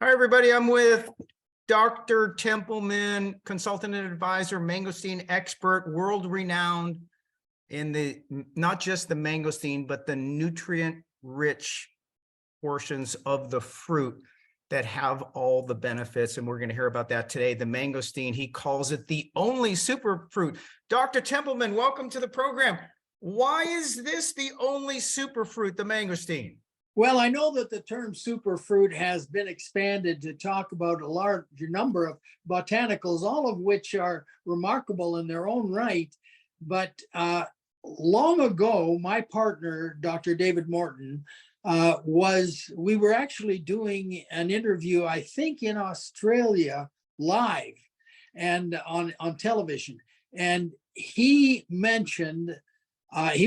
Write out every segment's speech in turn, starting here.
Hi, everybody. I'm with Dr. Templeman, consultant and advisor, mangosteen expert, world-renowned in the not just the mangosteen, but the nutrient-rich portions of the fruit that have all the benefits. And we're going to hear about that today. The mangosteen, he calls it the only superfruit. Dr. Templeman, welcome to the program. Why is this the only superfruit, the mangosteen? Well, I know that the term superfruit has been expanded to talk about a large number of botanicals, all of which are remarkable in their own right. But long ago, my partner, Dr. David Morton, we were actually doing an interview, I think in Australia, live and on television. And he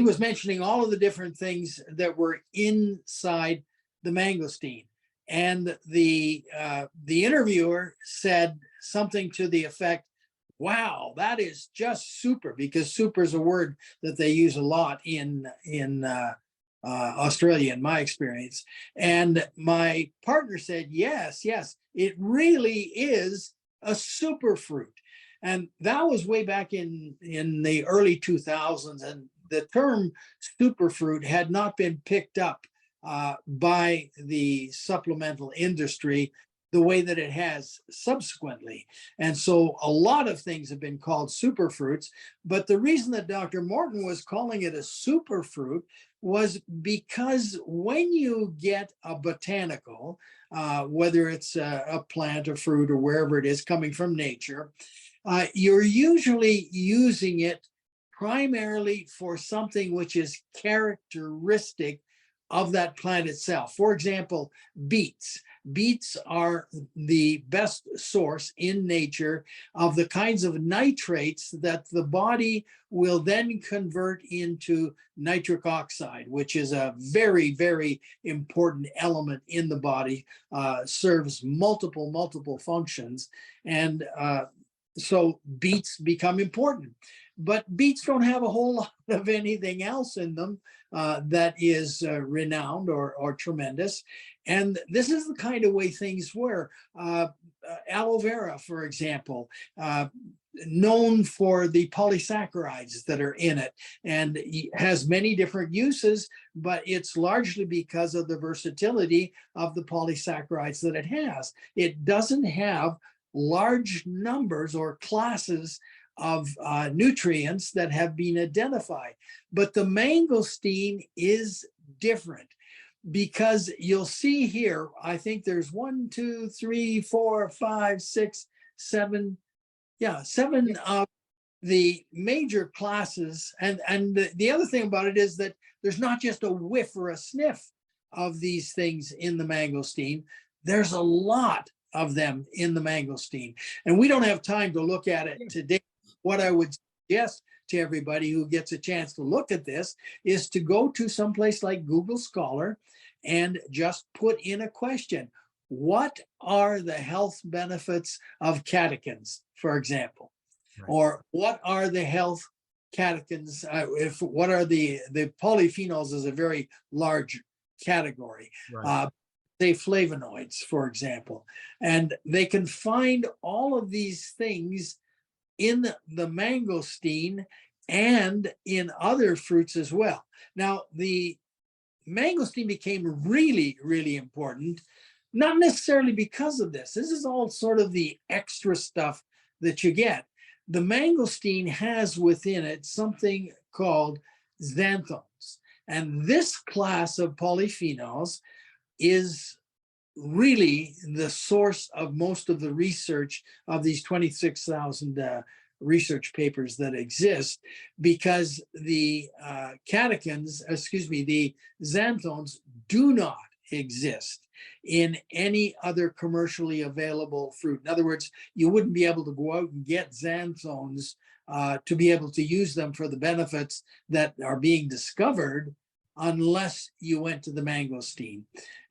was mentioning all of the different things that were inside the mangosteen. And the interviewer said something to the effect, wow, that is just super, because super is a word that they use a lot in Australia, in my experience. And my partner said, yes, it really is a superfruit. And that was way back in the early 2000s. And the term superfruit had not been picked up by the supplemental industry the way that it has subsequently. And so a lot of things have been called superfruits, but the reason that Dr. Morton was calling it a superfruit was because when you get a botanical, whether it's a plant or fruit or wherever it is coming from nature, you're usually using it primarily for something which is characteristic of that plant itself. For example, beets. Beets are the best source in nature of the kinds of nitrates that the body will then convert into nitric oxide, which is a very, very important element in the body, serves multiple functions. And so beets become important. But beets don't have a whole lot of anything else in them that is renowned or tremendous. And this is the kind of way things were. Aloe vera, for example, known for the polysaccharides that are in it, and has many different uses, but it's largely because of the versatility of the polysaccharides that it has. It doesn't have large numbers or classes of nutrients that have been identified. But the mangosteen is different, because you'll see here, I think there's 1, 2, 3, 4, 5, 6, 7, seven of the major classes. And the other thing about it is that there's not just a whiff or a sniff of these things in the mangosteen. There's a lot of them in the mangosteen. And we don't have time to look at it today. What I would suggest to everybody who gets a chance to look at this is to go to someplace like Google Scholar and just put in a question. What are the health benefits of catechins, for example? Right. Or what are the health catechins? What are the polyphenols is a very large category. Right. Say flavonoids, for example. And they can find all of these things in the mangosteen and in other fruits as well. Now, the mangosteen became really, really important, not necessarily because of this. This is all sort of the extra stuff that you get. The mangosteen has within it something called xanthones. And this class of polyphenols is really the source of most of the research of these 26,000 research papers that exist, because the the xanthones do not exist in any other commercially available fruit. In other words, you wouldn't be able to go out and get xanthones to be able to use them for the benefits that are being discovered unless you went to the mangosteen.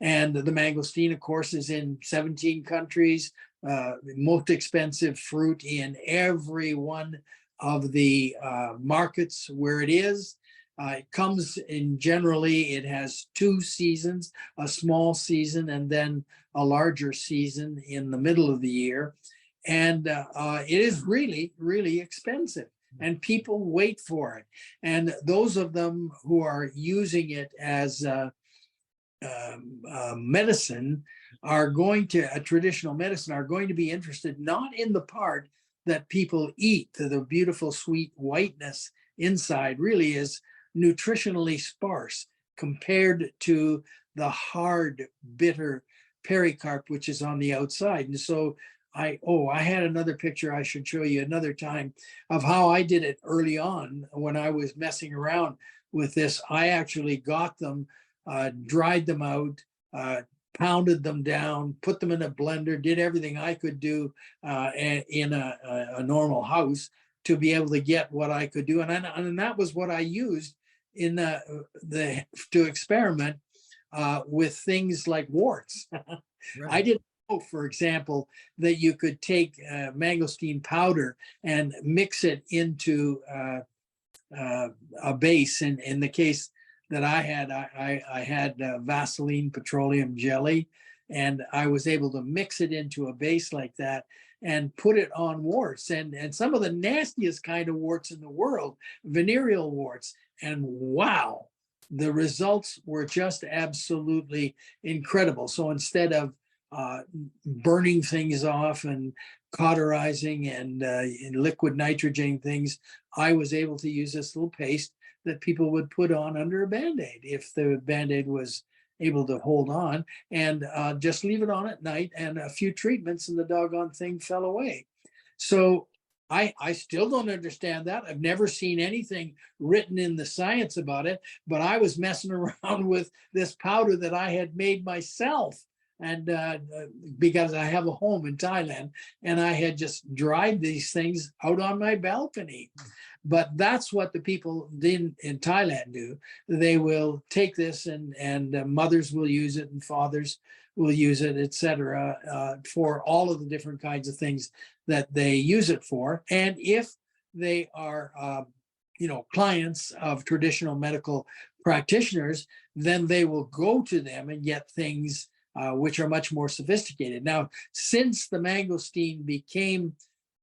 And the mangosteen, of course, is in 17 countries, most expensive fruit in every one of the markets where it is. It comes in generally, it has 2 seasons, a small season and then a larger season in the middle of the year. And it is really, really expensive. And people wait for it. And those of them who are using it as medicine are going to, a traditional medicine, are going to be interested not in the part that people eat, the beautiful sweet whiteness inside really is nutritionally sparse compared to the hard, bitter pericarp, which is on the outside. And so I had another picture I should show you another time of how I did it early on when I was messing around with this. I actually got them, dried them out, pounded them down, put them in a blender, did everything I could do in a normal house to be able to get what I could do. And that was what I used in to experiment with things like warts. Right. I didn't know, for example, that you could take mangosteen powder and mix it into a base. In the case that I had Vaseline petroleum jelly, and I was able to mix it into a base like that and put it on warts and some of the nastiest kind of warts in the world, venereal warts. And wow, the results were just absolutely incredible. So instead of burning things off and cauterizing and liquid nitrogen things, I was able to use this little paste that people would put on under a Band-Aid if the Band-Aid was able to hold on, and just leave it on at night, and a few treatments and the doggone thing fell away. So I still don't understand that. I've never seen anything written in the science about it, but I was messing around with this powder that I had made myself. And because I have a home in Thailand, and I had just dried these things out on my balcony. But that's what the people in Thailand do. They will take this and mothers will use it and fathers will use it, etc., for all of the different kinds of things that they use it for. And if they are, clients of traditional medical practitioners, then they will go to them and get things which are much more sophisticated. Now, since the mangosteen became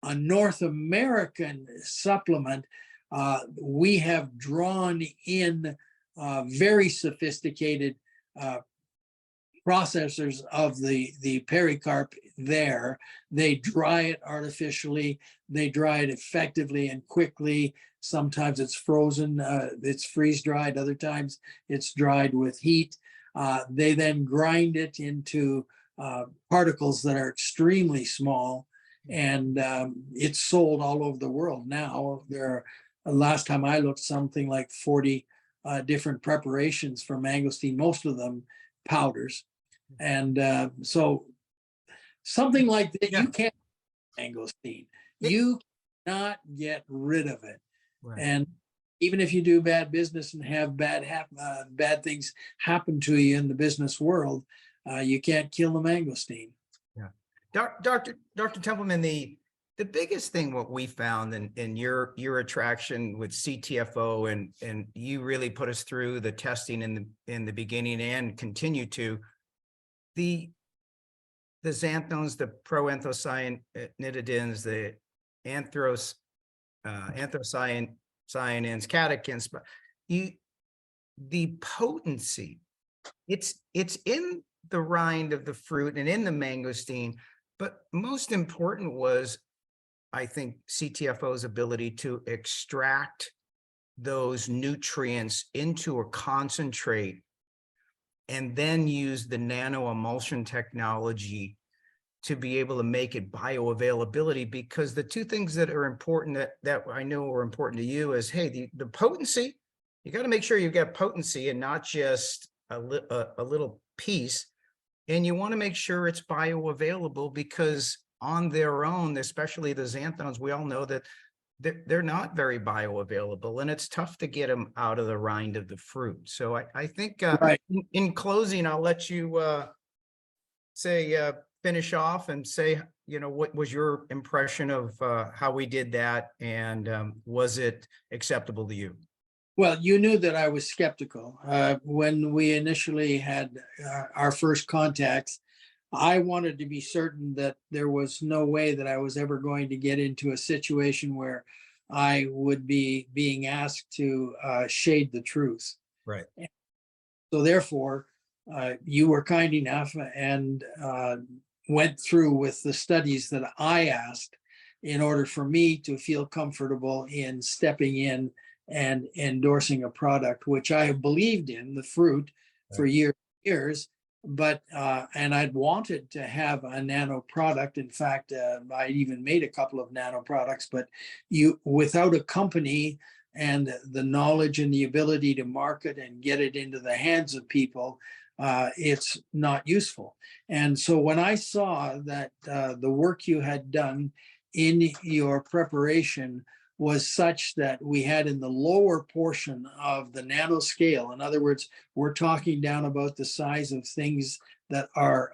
a North American supplement, we have drawn in very sophisticated processors of the pericarp there. They dry it artificially. They dry it effectively and quickly. Sometimes it's frozen, it's freeze dried. Other times it's dried with heat. They then grind it into particles that are extremely small, and it's sold all over the world now. Last time I looked, something like 40 different preparations for mangosteen, most of them powders. And so something like that, you can't mangosteen. You cannot get rid of it. Right. And even if you do bad business and have bad things happen to you in the business world, you can't kill the mangosteen. Yeah, Dr. Templeman, the biggest thing what we found in your attraction with CTFO, and you really put us through the testing in the beginning and continue to, the xanthones, the proanthocyanidins, the anthocyanins, catechins, but the potency, it's in the rind of the fruit and in the mangosteen, but most important was, I think, CTFO's ability to extract those nutrients into a concentrate and then use the nano emulsion technology to be able to make it bioavailability. Because the two things that are important that I know are important to you is, hey, the potency, you got to make sure you've got potency and not just a little piece. And you want to make sure it's bioavailable, because on their own, especially the xanthones, we all know that they're not very bioavailable, and it's tough to get them out of the rind of the fruit. So I think Right. in closing, I'll let you finish off and say, what was your impression of how we did that, and was it acceptable to you? Well, you knew that I was skeptical. When we initially had our first contacts, I wanted to be certain that there was no way that I was ever going to get into a situation where I would be being asked to shade the truth. Right. So therefore, you were kind enough and went through with the studies that I asked in order for me to feel comfortable in stepping in and endorsing a product which I have believed in, the fruit, for Right. years. But and I'd wanted to have a nano product. In fact, I even made a couple of nano products. But you, without a company and the knowledge and the ability to market and get it into the hands of people, it's not useful. And so when I saw that the work you had done in your preparation was such that we had in the lower portion of the nanoscale, in other words, we're talking down about the size of things that are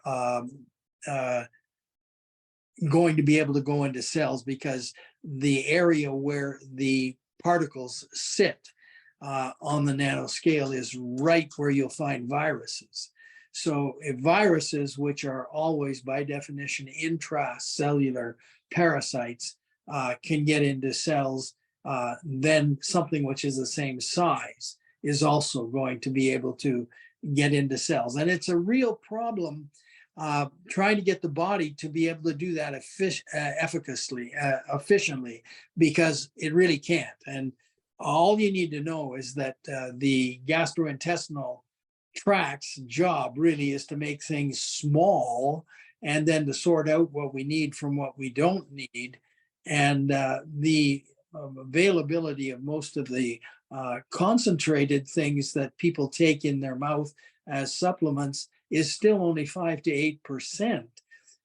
going to be able to go into cells, because the area where the particles sit on the nanoscale is right where you'll find viruses. So if viruses, which are always by definition intracellular parasites, can get into cells, then something which is the same size is also going to be able to get into cells. And it's a real problem trying to get the body to be able to do that efficiently, because it really can't. And all you need to know is that the gastrointestinal tract's job really is to make things small and then to sort out what we need from what we don't need. And the availability of most of the concentrated things that people take in their mouth as supplements is still only 5 to 8%.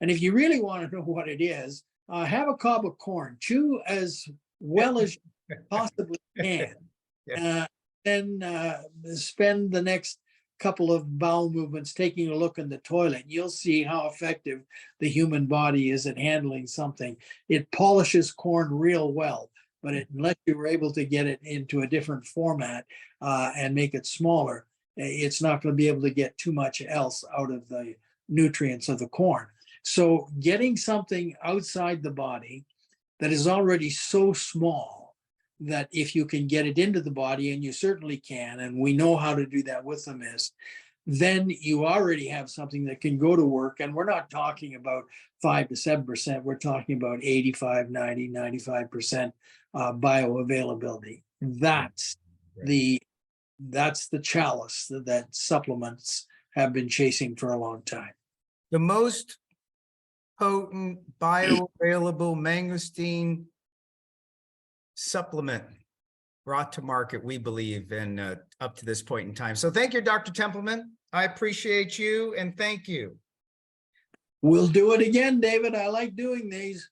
And if you really want to know what it is, have a cob of corn, chew as well as you possibly can. Then spend the next couple of bowel movements taking a look in the toilet. You'll see how effective the human body is at handling something. It polishes corn real well, but unless you were able to get it into a different format and make it smaller, it's not going to be able to get too much else out of the nutrients of the corn. So getting something outside the body that is already so small that if you can get it into the body, and you certainly can, and we know how to do that with the mist, then you already have something that can go to work. And we're not talking about 5 to 7%. We're talking about 85, 90, 95% bioavailability. That's the chalice that supplements have been chasing for a long time. The most potent bioavailable mangosteen supplement brought to market, we believe, in up to this point in time. So thank you, Dr. Templeman. I appreciate you, and thank you. We'll do it again, David. I like doing these.